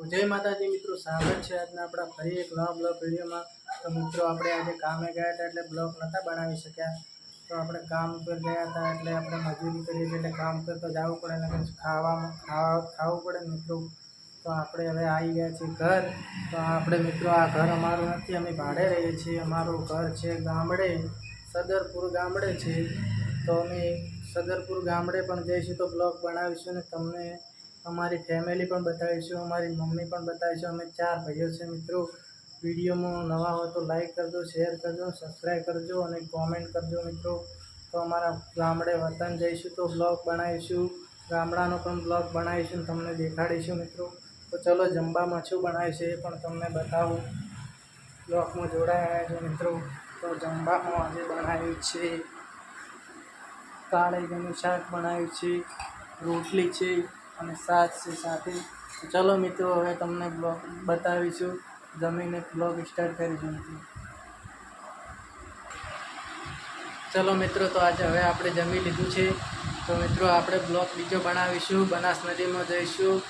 जय माताजी मित्रों, स्वागत है आज अपना फरी एक नवा ब्लॉग वीडियो में। तो मित्रों आपणे आज कामे गया था एटले ब्लॉग नता बनावी शक्या। तो आपणे काम पर गया था एटले आपणे मजूरी करीए एटले काम पर तो जावुं पड़े ने खावुं पड़े मित्रों। तो आपणे हवे आई गया छीए घर। तो आपणे मित्रों आ घर अमारुं नथी, अमे भाड़े रहीए छीए। अमारुं घर छे गामडे, सदरपुर गामडे छे। तो अमे सदरपुर गामडे पण जईशुं तो ब्लॉग बनावीशुं ने तमने अमारी फैमिली पण बतावीशुं, अमारी मम्मी पण बतावीशुं। अमे 4 भाईओ छे मित्रों। विडियो में नवा हो तो लाइक करजो, शेर करजो, सब्सक्राइब करजो और कॉमेंट करजो मित्रों। तो अमारा गामडे वतन जईशुं तो ब्लॉग बनावीशुं, गामडानो पण ब्लॉग बनावीशुं, तमने देखाड़ीशुं मित्रों। तो चलो जमवामां शुं बनाव्युं छे ए पण तमने बतावुं। ब्लॉग में जोड़ाया छे मित्रों। तो जमवामां आजे बनाव्युं छे काळीगरनुं शाक बनाव्युं छे, रोटली छे અને સાત છે સાથે। ચલો મિત્રો હવે તમને બ્લોગ બતાવીશું, જમીને બ્લોગ સ્ટાર્ટ કરીશું મિત્રો। ચલો મિત્રો તો આજે હવે આપણે જમી લીધું છે। તો મિત્રો આપણે બ્લોગ બીજો બનાવીશું, બનાસ નદીમાં જઈશું,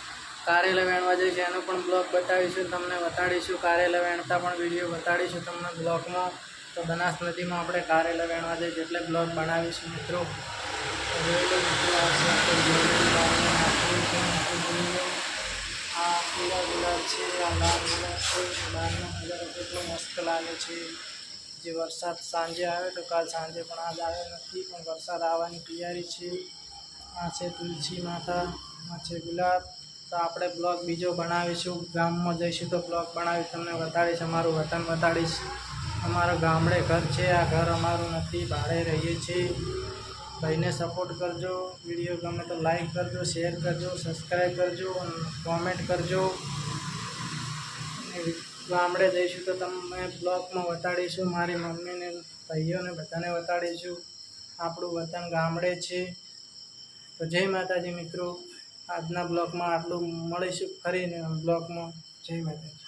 કારેલા વેણવા જઈશું, એનો પણ બ્લોગ બતાવીશું, તમને બતાડીશું। કારેલા વેણતા પણ વિડીયો બતાડીશું તમને બ્લોગમાં। તો બનાસ નદીમાં આપણે કારેલા વેણવા જઈશું એટલે બ્લોગ બનાવીશું મિત્રો। आ पीला गुलाब है, आ लाल गुलाब है। बारना नजारा केटलो मस्त लागे छे। जे वरसाद सांजे आवे तो काल सांजे पण आज आवे नथी, पण वरसाद आववानी तैयारी छे। आ छे तुलसी माता, आ छे गुलाब। तो आपणे ब्लॉग बीजो बनावीशुं, गाममां जईशुं तो ब्लॉग बनावी तमने बताड़ीश, अमारुं वतन बताड़ीश। अमारा गामडे घर छे, आ घर अमारुं नथी, भाड़े रहीए छे। भाई ने सपोर्ट करजो, वीडियो गमे तो लाइक करजो, शेर करजो, सब्सक्राइब करजो और कॉमेंट करजो। गामडे जईशुं तो तमने ब्लॉग में बताड़ीशुं, मारी मम्मी ने भाईओ ने बधाने बताड़ीशुं। आपणुं वतन गामडे छे। तो जय माताजी मित्रों, आजना ब्लॉग में आटलुं, मळीशुं फरीने ब्लॉग में। जय माताजी।